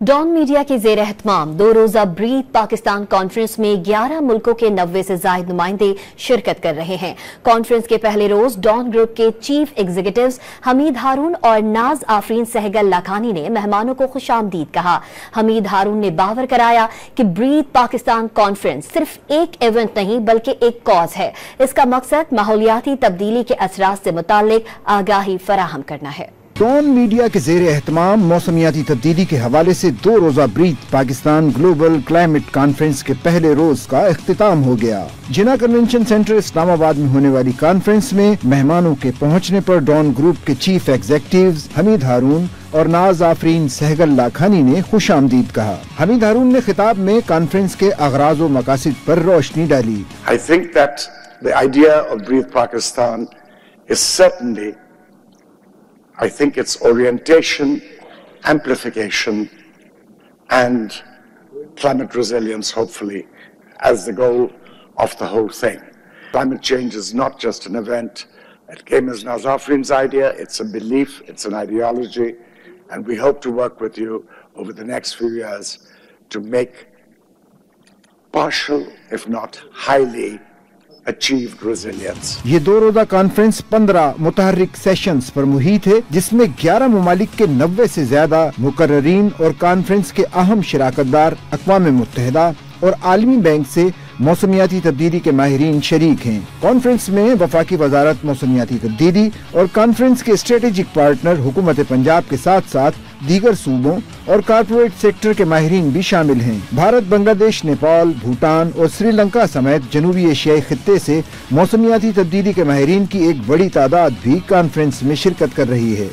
Don media के जेर एहतमाम 2 रोजा ब्रीथ पाकिस्तान कॉन्फ्रेंस में 11 मुल्कों के 90 से ज्यादा नुमाइंदे शिरकत कर रहे हैं। कॉन्फ्रेंस के पहले रोज डॉन ग्रुप के चीफ एग्जीक्यूटिव्स हमीद हारून और नाज आफरीन सहगल लाखानी ने मेहमानों को खुशामदीद कहा। हमीद हारून ने बावर कराया कि ब्रीथ पाकिस्तान कॉन्फ्रेंस सिर्फ एक इवेंट नहीं बल्कि एक कॉज है। इसका मकसद माहौलियाती तब्दीली के असरात से मुताल्लिक आगाही फराहम करना है। डॉन मीडिया के जेर एहतमाम मौसमियाती तब्दीली के हवाले से 2 रोजा breath Pakistan global climate conference के पहले रोज का इख्तिताम हो गया। जिना कन्वेंशन सेंटर इस्लामाबाद में होने वाली कॉन्फ्रेंस में मेहमानों के पहुंचने पर डॉन ग्रुप के चीफ एग्जीक्यूटिव्स हमीद हारून और नाज आफरीन सहगल लाखानी ने खुशामदीद कहा। हमीद हारून ने खिताब में कॉन्फ्रेंस के अगराज व मकासिद पर रोशनी डाली। I think that the idea of Breathe Pakistan is certainly, I think its orientation, amplification and climate resilience hopefully as the goal of the whole thing. Climate change is not just an event. It came as Naz Afreen's idea. It's a belief, it's an ideology, and we hope to work with you over the next few years to make partial, if not highly achieved resilience. ये 2 रोजा conference 15 मुतहर्रिक sessions पर मुहित है, जिसमें 11 ममालिक के 90 से ज्यादा मुकर्ररीन और कॉन्फ्रेंस के अहम शिराकतदार अक़वाम मुत्तहिदा और आलमी बैंक से मौसमियाती तब्दीली के माहिरीन शरीक हैं। कॉन्फ्रेंस में वफाकी वजारत मौसमियाती तब्दीली और कॉन्फ्रेंस के स्ट्रेटेजिक पार्टनर हुकूमत पंजाब के साथ साथ दीगर सूबों और कारपोरेट सेक्टर के माहिरीन भी शामिल हैं। भारत, बांग्लादेश, नेपाल, भूटान और श्रीलंका समेत जनूबी एशियाई खित्ते से मौसमियाती तब्दीली के माहिरीन की एक बड़ी तादाद भी कॉन्फ्रेंस में शिरकत कर रही है।